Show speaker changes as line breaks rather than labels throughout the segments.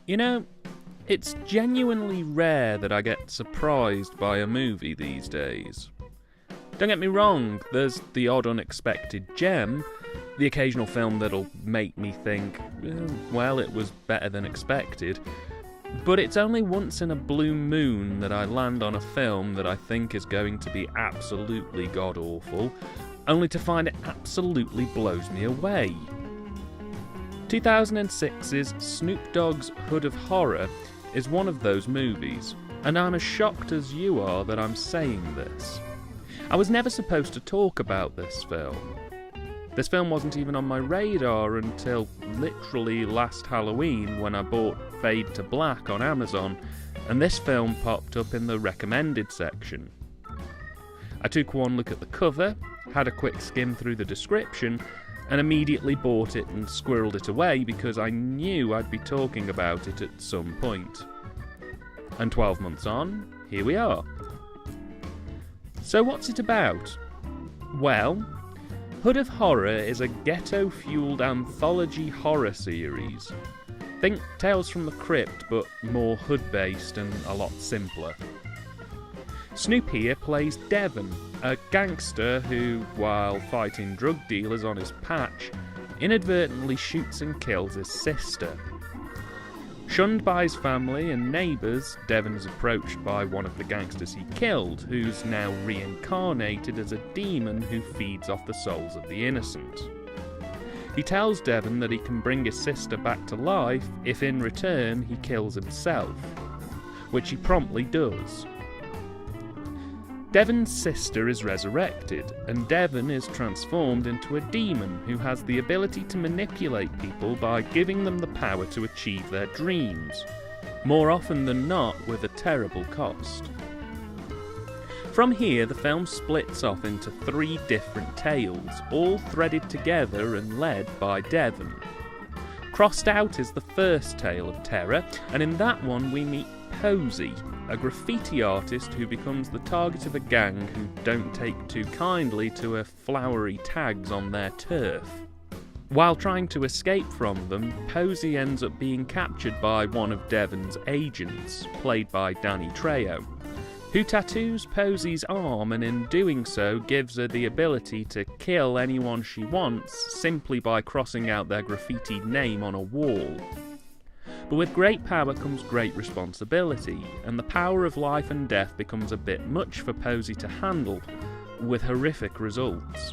You know, it's genuinely rare that I get surprised by a movie these days. Don't get me wrong, there's the odd unexpected gem, the occasional film that'll make me think, well, it was better than expected, but it's only once in a blue moon that I land on a film that I think is going to be absolutely god-awful, only to find it absolutely blows me away. 2006's Snoop Dogg's Hood of Horror is one of those movies, and I'm as shocked as you are that I'm saying this. I was never supposed to talk about this film. This film wasn't even on my radar until literally last Halloween when I bought Fade to Black on Amazon, and this film popped up in the recommended section. I took one look at the cover, had a quick skim through the description, and immediately bought it and squirreled it away because I knew I'd be talking about it at some point. And 12 months on, here we are. So what's it about? Well, Hood of Horror is a ghetto-fueled anthology horror series. Think Tales from the Crypt, but more hood-based and a lot simpler. Snoop here plays Devon, a gangster who, while fighting drug dealers on his patch, inadvertently shoots and kills his sister. Shunned by his family and neighbours, Devon is approached by one of the gangsters he killed, who's now reincarnated as a demon who feeds off the souls of the innocent. He tells Devon that he can bring his sister back to life if in return he kills himself, which he promptly does. Devon's sister is resurrected, and Devon is transformed into a demon who has the ability to manipulate people by giving them the power to achieve their dreams, more often than not with a terrible cost. From here, the film splits off into 3 different tales, all threaded together and led by Devon. Crossed Out is the first tale of terror, and in that one we meet Posey, a graffiti artist who becomes the target of a gang who don't take too kindly to flowery tags on their turf. While trying to escape from them, Posey ends up being captured by one of Devon's agents, played by Danny Trejo, who tattoos Posey's arm and in doing so gives her the ability to kill anyone she wants simply by crossing out their graffitied name on a wall. But with great power comes great responsibility, and the power of life and death becomes a bit much for Posey to handle, with horrific results.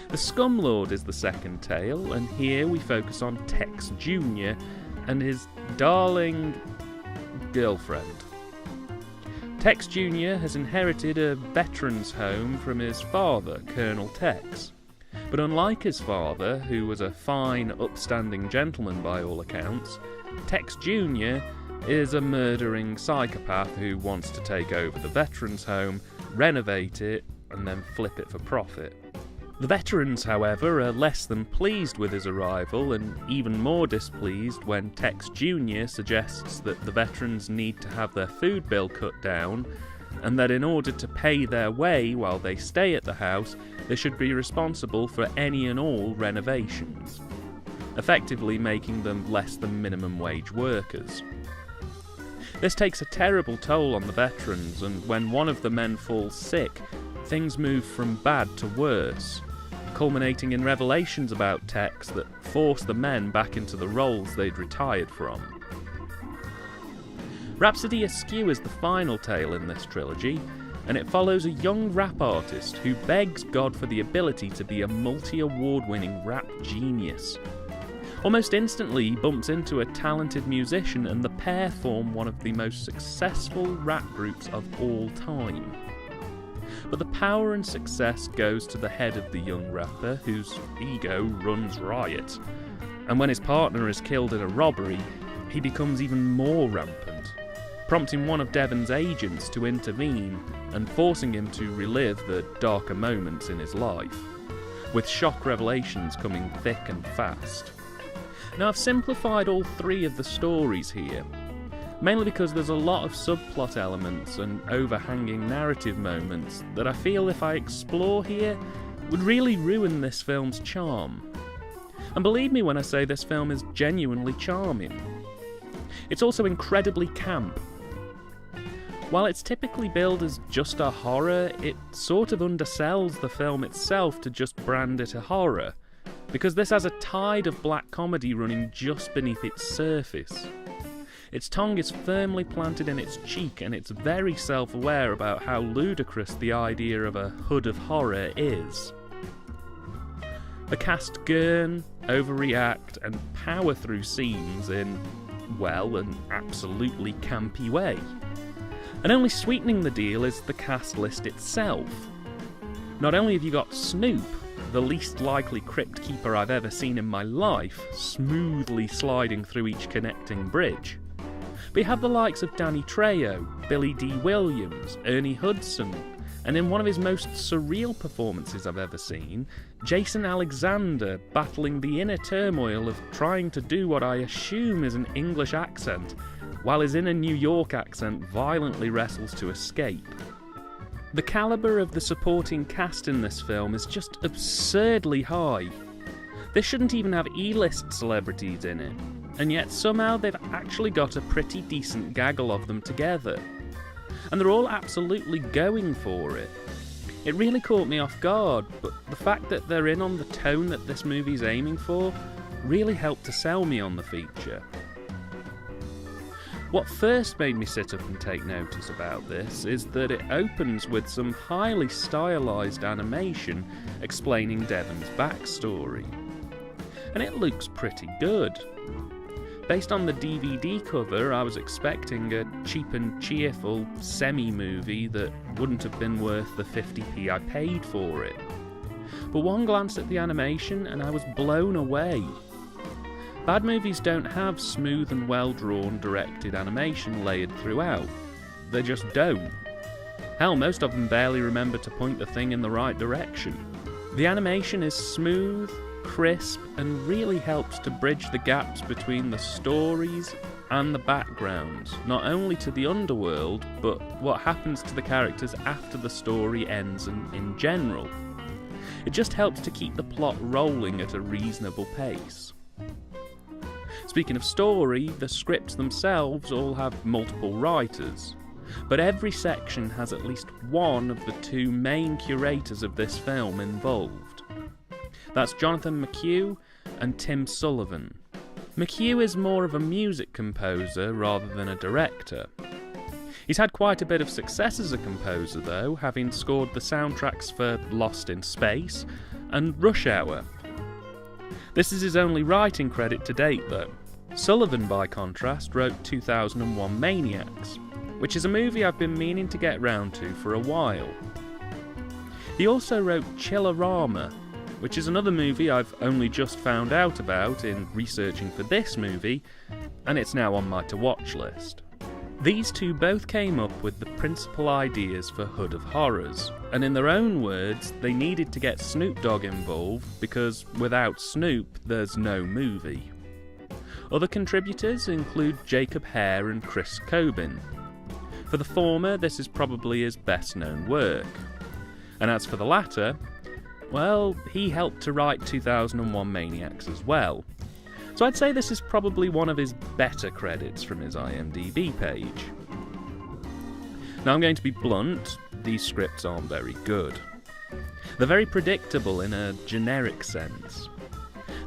The Scumlord is the second tale, and here we focus on Tex Jr. and his darling girlfriend. Tex Jr. has inherited a veterans home from his father, Colonel Tex. But unlike his father, who was a fine, upstanding gentleman by all accounts, Tex Jr. is a murdering psychopath who wants to take over the veterans' home, renovate it, and then flip it for profit. The veterans, however, are less than pleased with his arrival, and even more displeased when Tex Jr. suggests that the veterans need to have their food bill cut down, and that in order to pay their way while they stay at the house, they should be responsible for any and all renovations, effectively making them less than minimum wage workers. This takes a terrible toll on the veterans, and when one of the men falls sick, things move from bad to worse, culminating in revelations about Tex that force the men back into the roles they'd retired from. Rhapsody Askew is the final tale in this trilogy, and it follows a young rap artist who begs God for the ability to be a multi-award-winning rap genius. Almost instantly, he bumps into a talented musician, and the pair form one of the most successful rap groups of all time. But the power and success goes to the head of the young rapper, whose ego runs riot. And when his partner is killed in a robbery, he becomes even more rampant, prompting one of Devon's agents to intervene and forcing him to relive the darker moments in his life, with shock revelations coming thick and fast. Now, I've simplified all 3 of the stories here, mainly because there's a lot of subplot elements and overhanging narrative moments that I feel if I explore here would really ruin this film's charm. And believe me when I say this film is genuinely charming. It's also incredibly camp. While it's typically billed as just a horror, it sort of undersells the film itself to just brand it a horror, because this has a tide of black comedy running just beneath its surface. Its tongue is firmly planted in its cheek, and it's very self-aware about how ludicrous the idea of a hood of horror is. The cast gurn, overreact, and power through scenes in, well, an absolutely campy way. And only sweetening the deal is the cast list itself. Not only have you got Snoop, the least likely crypt keeper I've ever seen in my life, smoothly sliding through each connecting bridge, but you have the likes of Danny Trejo, Billy D. Williams, Ernie Hudson, and in one of his most surreal performances I've ever seen, Jason Alexander battling the inner turmoil of trying to do what I assume is an English accent, while his inner New York accent violently wrestles to escape. The calibre of the supporting cast in this film is just absurdly high. This shouldn't even have E-list celebrities in it, and yet somehow they've actually got a pretty decent gaggle of them together. And they're all absolutely going for it. It really caught me off guard, but the fact that they're in on the tone that this movie's aiming for really helped to sell me on the feature. What first made me sit up and take notice about this is that it opens with some highly stylised animation explaining Devon's backstory. And it looks pretty good. Based on the DVD cover, I was expecting a cheap and cheerful semi-movie that wouldn't have been worth the 50p I paid for it. But one glance at the animation and I was blown away. Bad movies don't have smooth and well-drawn directed animation layered throughout. They just don't. Hell, most of them barely remember to point the thing in the right direction. The animation is smooth, crisp, and really helps to bridge the gaps between the stories and the backgrounds, not only to the underworld, but what happens to the characters after the story ends and in general. It just helps to keep the plot rolling at a reasonable pace. Speaking of story, the scripts themselves all have multiple writers, but every section has at least one of the two main curators of this film involved. That's Jonathan McHugh and Tim Sullivan. McHugh is more of a music composer rather than a director. He's had quite a bit of success as a composer though, having scored the soundtracks for Lost in Space and Rush Hour. This is his only writing credit to date though. Sullivan, by contrast, wrote 2001 Maniacs, which is a movie I've been meaning to get round to for a while. He also wrote Chillerama, which is another movie I've only just found out about in researching for this movie, and it's now on my to-watch list. These two both came up with the principal ideas for Hood of Horrors, and in their own words, they needed to get Snoop Dogg involved because without Snoop, there's no movie. Other contributors include Jacob Hare and Chris Coben. For the former, this is probably his best-known work. And as for the latter, well, he helped to write 2001 Maniacs as well. So I'd say this is probably one of his better credits from his IMDb page. Now I'm going to be blunt, these scripts aren't very good. They're very predictable in a generic sense.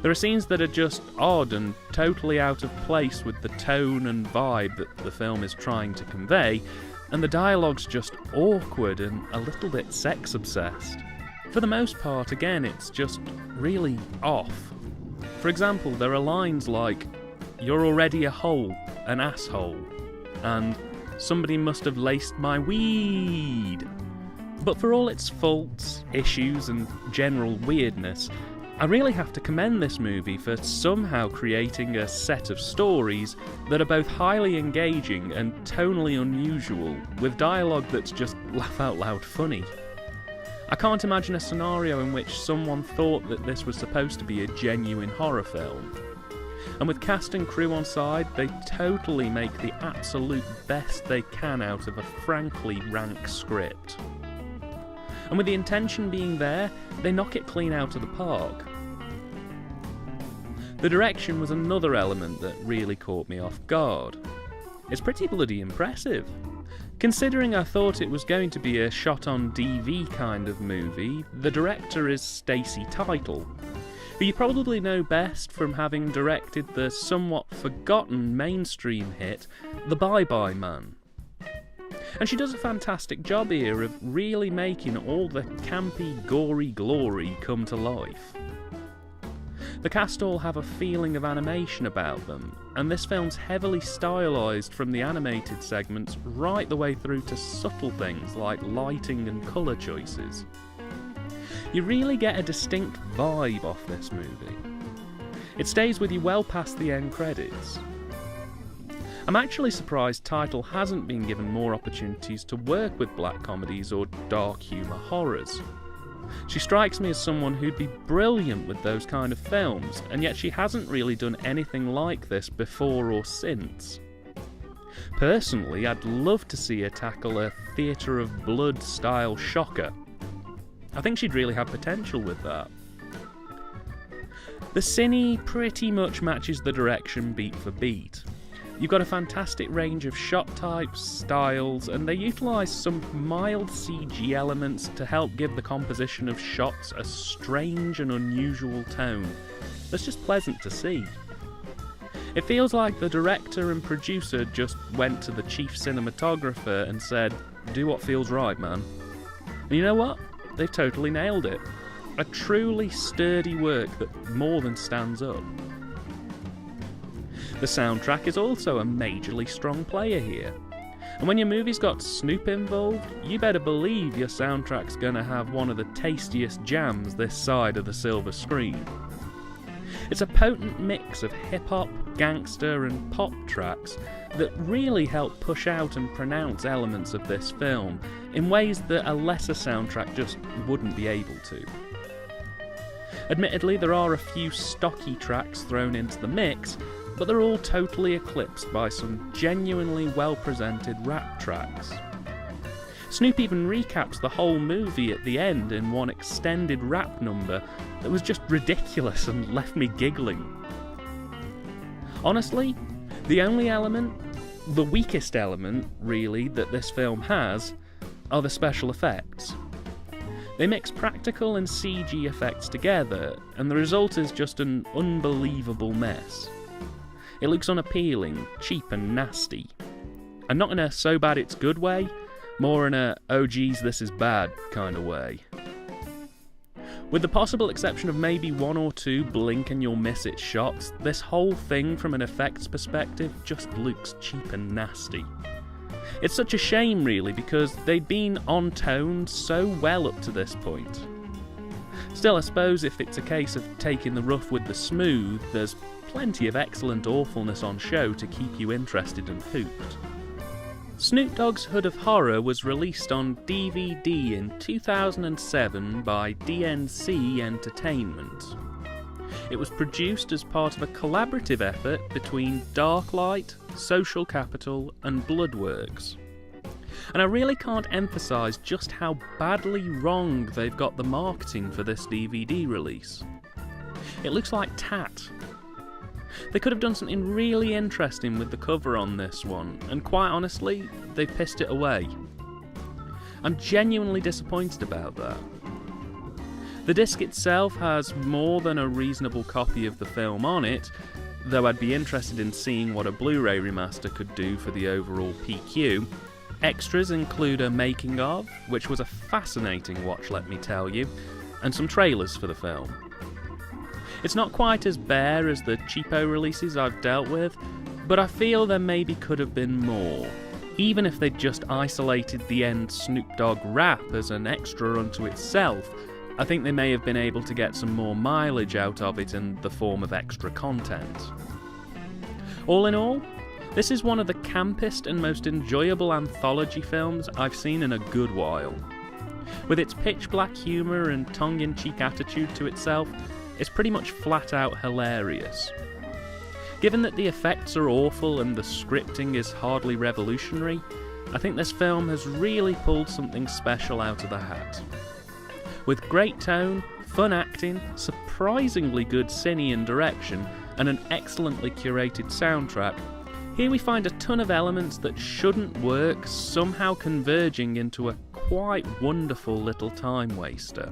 There are scenes that are just odd and totally out of place with the tone and vibe that the film is trying to convey, and the dialogue's just awkward and a little bit sex-obsessed. For the most part, again, it's just really off. For example, there are lines like, "You're already a hole, an asshole," and "Somebody must have laced my weed." But for all its faults, issues, and general weirdness, I really have to commend this movie for somehow creating a set of stories that are both highly engaging and tonally unusual, with dialogue that's just laugh-out-loud funny. I can't imagine a scenario in which someone thought that this was supposed to be a genuine horror film. And with cast and crew on side, they totally make the absolute best they can out of a frankly rank script. And with the intention being there, they knock it clean out of the park. The direction was another element that really caught me off guard. It's pretty bloody impressive. Considering I thought it was going to be a shot-on-DV kind of movie, the director is Stacey Title, who you probably know best from having directed the somewhat forgotten mainstream hit, The Bye Bye Man. And she does a fantastic job here of really making all the campy, gory glory come to life. The cast all have a feeling of animation about them, and this film's heavily stylised from the animated segments right the way through to subtle things like lighting and colour choices. You really get a distinct vibe off this movie. It stays with you well past the end credits. I'm actually surprised Title hasn't been given more opportunities to work with black comedies or dark humour horrors. She strikes me as someone who'd be brilliant with those kind of films, and yet she hasn't really done anything like this before or since. Personally, I'd love to see her tackle a theatre of blood style shocker. I think she'd really have potential with that. The Cine pretty much matches the direction beat for beat. You've got a fantastic range of shot types, styles, and they utilise some mild CG elements to help give the composition of shots a strange and unusual tone that's just pleasant to see. It feels like the director and producer just went to the chief cinematographer and said, "Do what feels right, man." And you know what? They've totally nailed it. A truly sturdy work that more than stands up. The soundtrack is also a majorly strong player here. And when your movie's got Snoop involved, you better believe your soundtrack's gonna have one of the tastiest jams this side of the silver screen. It's a potent mix of hip-hop, gangster and pop tracks that really help push out and pronounce elements of this film in ways that a lesser soundtrack just wouldn't be able to. Admittedly, there are a few stocky tracks thrown into the mix, but they're all totally eclipsed by some genuinely well-presented rap tracks. Snoop even recaps the whole movie at the end in one extended rap number that was just ridiculous and left me giggling. Honestly, the only element, the weakest element, really, that this film has, are the special effects. They mix practical and CG effects together, and the result is just an unbelievable mess. It looks unappealing, cheap and nasty. And not in a so bad it's good way, more in a oh geez this is bad kind of way. With the possible exception of maybe one or two blink and you'll miss it shots, this whole thing from an effects perspective just looks cheap and nasty. It's such a shame really, because they'd been on tone so well up to this point. Still, I suppose if it's a case of taking the rough with the smooth, there's plenty of excellent awfulness on show to keep you interested and hooked. Snoop Dogg's Hood of Horror was released on DVD in 2007 by DNC Entertainment. It was produced as part of a collaborative effort between Darklight, Social Capital and Bloodworks. And I really can't emphasise just how badly wrong they've got the marketing for this DVD release. It looks like tat. They could have done something really interesting with the cover on this one, and quite honestly, they pissed it away. I'm genuinely disappointed about that. The disc itself has more than a reasonable copy of the film on it, though I'd be interested in seeing what a Blu-ray remaster could do for the overall PQ. Extras include a making of, which was a fascinating watch, let me tell you, and some trailers for the film. It's not quite as bare as the cheapo releases I've dealt with, but I feel there maybe could have been more. Even if they'd just isolated the end Snoop Dogg rap as an extra unto itself, I think they may have been able to get some more mileage out of it in the form of extra content. All in all, this is one of the campest and most enjoyable anthology films I've seen in a good while. With its pitch-black humour and tongue-in-cheek attitude to itself, it's pretty much flat-out hilarious. Given that the effects are awful and the scripting is hardly revolutionary, I think this film has really pulled something special out of the hat. With great tone, fun acting, surprisingly good cine and direction, and an excellently curated soundtrack, here we find a ton of elements that shouldn't work somehow converging into a quite wonderful little time waster.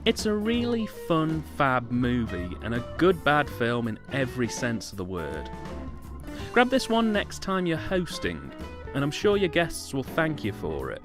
It's a really fun, fab movie and a good bad film in every sense of the word. Grab this one next time you're hosting, and I'm sure your guests will thank you for it.